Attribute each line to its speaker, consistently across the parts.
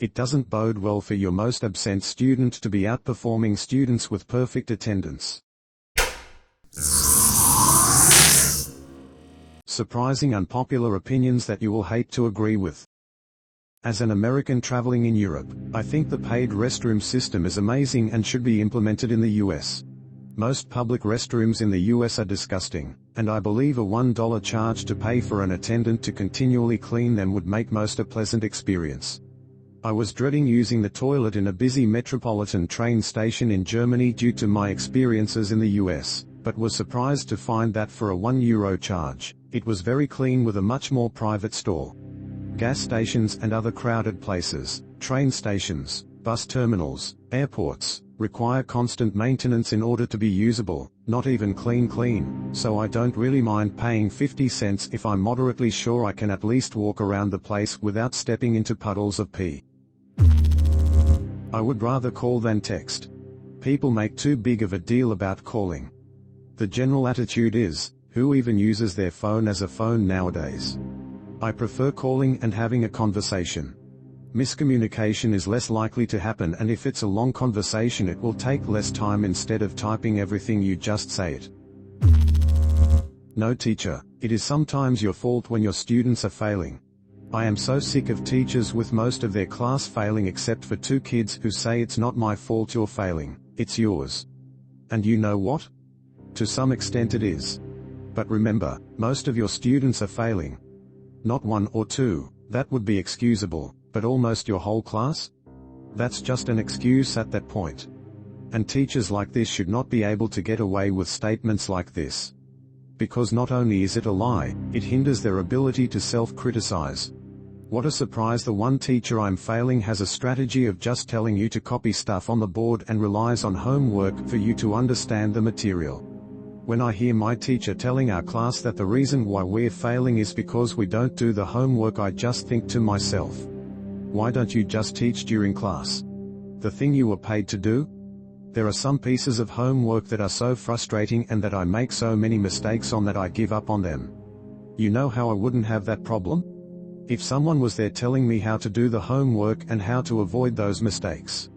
Speaker 1: It doesn't bode well for your most absent student to be outperforming students with perfect attendance. Surprising unpopular opinions that you will hate to agree with. As an American traveling in Europe, I think the paid restroom system is amazing and should be implemented in the US. Most public restrooms in the US are disgusting, and I believe a $1 charge to pay for an attendant to continually clean them would make most a pleasant experience. I was dreading using the toilet in a busy metropolitan train station in Germany due to my experiences in the US, but was surprised to find that for a €1 charge, it was very clean with a much more private stall. Gas stations and other crowded places, train stations, bus terminals, airports, require constant maintenance in order to be usable, not even clean, so I don't really mind paying 50 cents if I'm moderately sure I can at least walk around the place without stepping into puddles of pee. I would rather call than text. People make too big of a deal about calling. The general attitude is, who even uses their phone as a phone nowadays? I prefer calling and having a conversation. Miscommunication is less likely to happen, and if it's a long conversation it will take less time instead of typing everything you just say it. No teacher, it is sometimes your fault when your students are failing. I am so sick of teachers with most of their class failing except for 2 kids who say it's not my fault you're failing, it's yours. And you know what? To some extent it is. But remember, most of your students are failing. Not 1 or 2, that would be excusable, but almost your whole class? That's just an excuse at that point. And teachers like this should not be able to get away with statements like this. Because not only is it a lie, it hinders their ability to self-criticize. What a surprise, the one teacher I'm failing has a strategy of just telling you to copy stuff on the board and relies on homework for you to understand the material. When I hear my teacher telling our class that the reason why we're failing is because we don't do the homework, I just think to myself, why don't you just teach during class? The thing you were paid to do? There are some pieces of homework that are so frustrating and that I make so many mistakes on that I give up on them. You know how I wouldn't have that problem? If someone was there telling me how to do the homework and how to avoid those mistakes.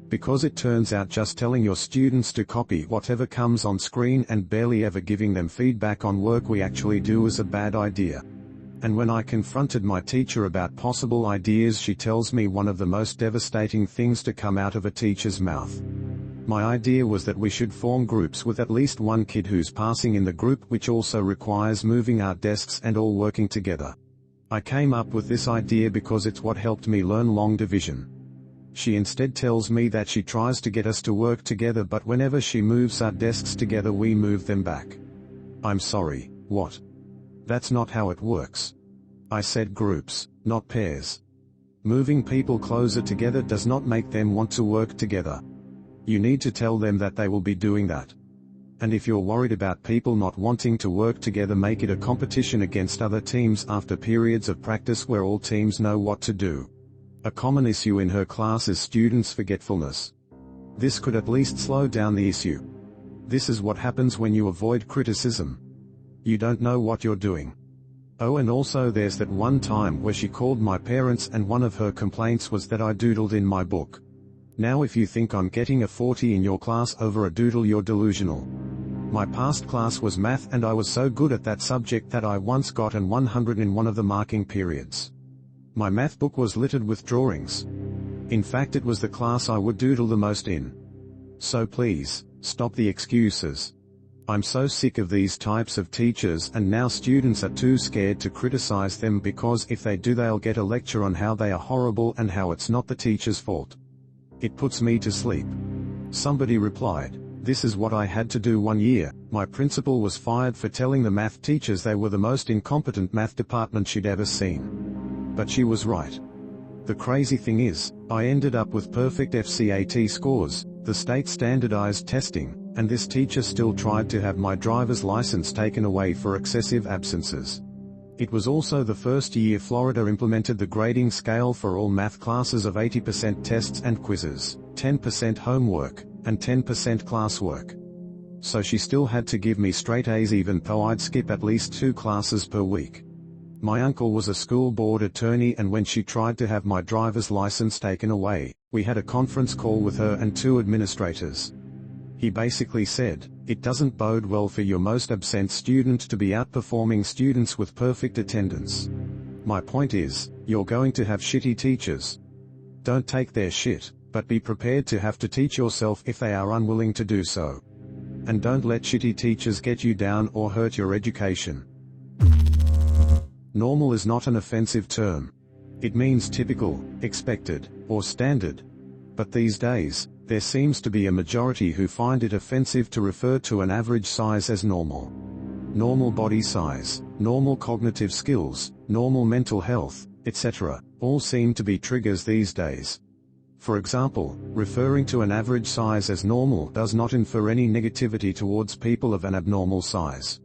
Speaker 1: Because it turns out just telling your students to copy whatever comes on screen and barely ever giving them feedback on work we actually do is a bad idea. And when I confronted my teacher about possible ideas, she tells me one of the most devastating things to come out of a teacher's mouth. My idea was that we should form groups with at least 1 kid who's passing in the group, which also requires moving our desks and all working together. I came up with this idea because it's what helped me learn long division. She instead tells me that she tries to get us to work together, but whenever she moves our desks together we move them back. I'm sorry, what? That's not how it works. I said groups, not pairs. Moving people closer together does not make them want to work together. You need to tell them that they will be doing that. And if you're worried about people not wanting to work together, make it a competition against other teams after periods of practice where all teams know what to do. A common issue in her class is students' forgetfulness. This could at least slow down the issue. This is what happens when you avoid criticism. You don't know what you're doing. Oh, and also there's that one time where she called my parents and one of her complaints was that I doodled in my book. Now if you think I'm getting a 40 in your class over a doodle, you're delusional. My past class was math and I was so good at that subject that I once got an 100 in one of the marking periods. My math book was littered with drawings. In fact, it was the class I would doodle the most in. So please, stop the excuses. I'm so sick of these types of teachers, and now students are too scared to criticize them because if they do they'll get a lecture on how they are horrible and how it's not the teacher's fault. It puts me to sleep. Somebody replied, this is what I had to do one year. My principal was fired for telling the math teachers they were the most incompetent math department she'd ever seen. But she was right. The crazy thing is, I ended up with perfect FCAT scores, the state standardized testing, and this teacher still tried to have my driver's license taken away for excessive absences. It was also the first year Florida implemented the grading scale for all math classes of 80% tests and quizzes, 10% homework, and 10% classwork. So she still had to give me straight A's even though I'd skip at least 2 classes per week. My uncle was a school board attorney, and when she tried to have my driver's license taken away, we had a conference call with her and two administrators. He basically said, "It doesn't bode well for your most absent student to be outperforming students with perfect attendance." My point is, you're going to have shitty teachers. Don't take their shit, but be prepared to have to teach yourself if they are unwilling to do so. And don't let shitty teachers get you down or hurt your education. Normal is not an offensive term. It means typical, expected, or standard. But these days, there seems to be a majority who find it offensive to refer to an average size as normal. Normal body size, normal cognitive skills, normal mental health, etc., all seem to be triggers these days. For example, referring to an average size as normal does not infer any negativity towards people of an abnormal size.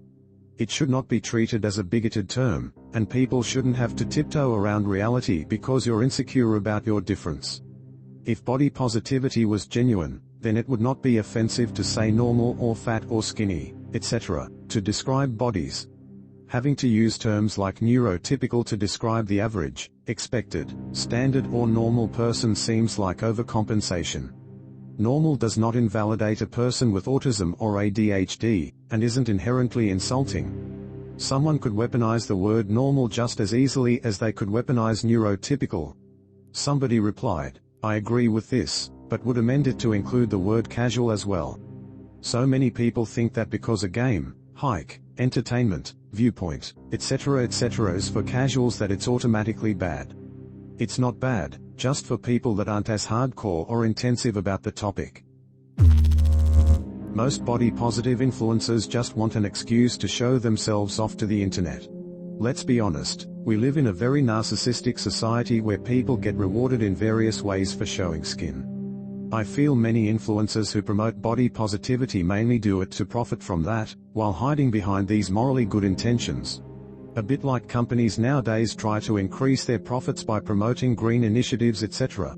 Speaker 1: It should not be treated as a bigoted term, and people shouldn't have to tiptoe around reality because you're insecure about your difference. If body positivity was genuine, then it would not be offensive to say normal or fat or skinny, etc., to describe bodies. Having to use terms like neurotypical to describe the average, expected, standard or normal person seems like overcompensation. Normal does not invalidate a person with autism or ADHD, and isn't inherently insulting. Someone could weaponize the word normal just as easily as they could weaponize neurotypical. Somebody replied, "I agree with this, but would amend it to include the word casual as well." So many people think that because a game, hike, entertainment, viewpoint, etc. is for casuals that it's automatically bad. It's not bad, just for people that aren't as hardcore or intensive about the topic. Most body positive influencers just want an excuse to show themselves off to the internet. Let's be honest, we live in a very narcissistic society where people get rewarded in various ways for showing skin. I feel many influencers who promote body positivity mainly do it to profit from that, while hiding behind these morally good intentions. A bit like companies nowadays try to increase their profits by promoting green initiatives, etc.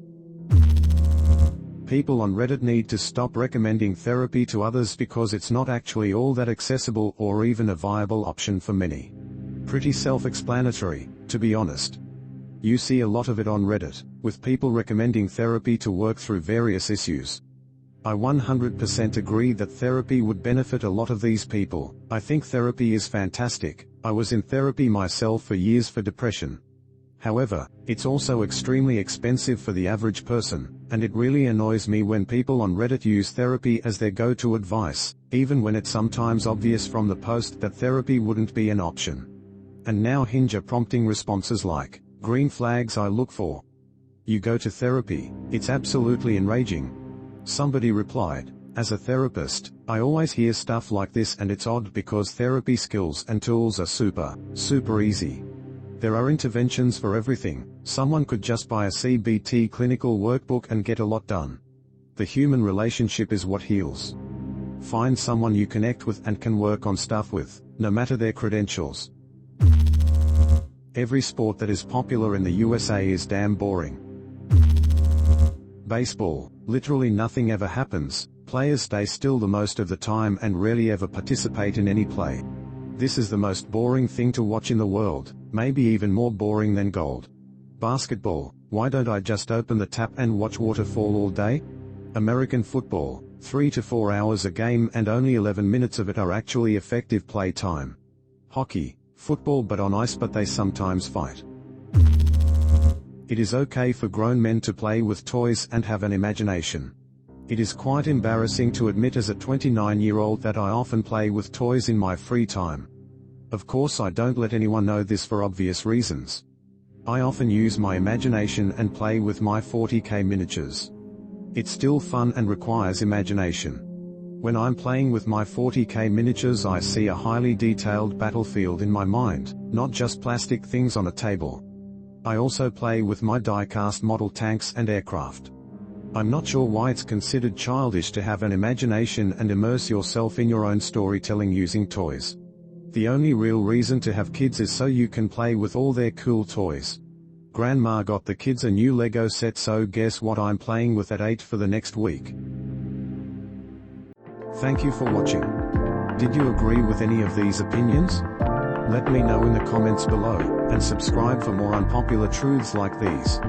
Speaker 1: People on Reddit need to stop recommending therapy to others because it's not actually all that accessible or even a viable option for many. Pretty self-explanatory, to be honest. You see a lot of it on Reddit, with people recommending therapy to work through various issues. I 100% agree that therapy would benefit a lot of these people. I think therapy is fantastic. I was in therapy myself for years for depression. However, it's also extremely expensive for the average person, and it really annoys me when people on Reddit use therapy as their go-to advice, even when it's sometimes obvious from the post that therapy wouldn't be an option. And now Hinge are prompting responses like, "Green flags I look for. You go to therapy, it's absolutely enraging." Somebody replied, "As a therapist, I always hear stuff like this, and it's odd because therapy skills and tools are super easy. There are interventions for everything. Someone could just buy a CBT clinical workbook and get a lot done. The human relationship is what heals. Find someone you connect with and can work on stuff with, no matter their credentials." Every sport that is popular in the USA is damn boring. Baseball, literally nothing ever happens, players stay still the most of the time and rarely ever participate in any play. This is the most boring thing to watch in the world, maybe even more boring than gold. Basketball, why don't I just open the tap and watch water fall all day? American football, 3 to 4 hours a game and only 11 minutes of it are actually effective play time. Hockey, football but on ice, but they sometimes fight. It is okay for grown men to play with toys and have an imagination. It is quite embarrassing to admit as a 29-year-old that I often play with toys in my free time. Of course I don't let anyone know this for obvious reasons. I often use my imagination and play with my 40K miniatures. It's still fun and requires imagination. When I'm playing with my 40K miniatures, I see a highly detailed battlefield in my mind, not just plastic things on a table. I also play with my die-cast model tanks and aircraft. I'm not sure why it's considered childish to have an imagination and immerse yourself in your own storytelling using toys. The only real reason to have kids is so you can play with all their cool toys. Grandma got the kids a new Lego set, so guess what I'm playing with at 8 for the next week. Thank you for watching. Did you agree with any of these opinions? Let me know in the comments below, and subscribe for more unpopular truths like these.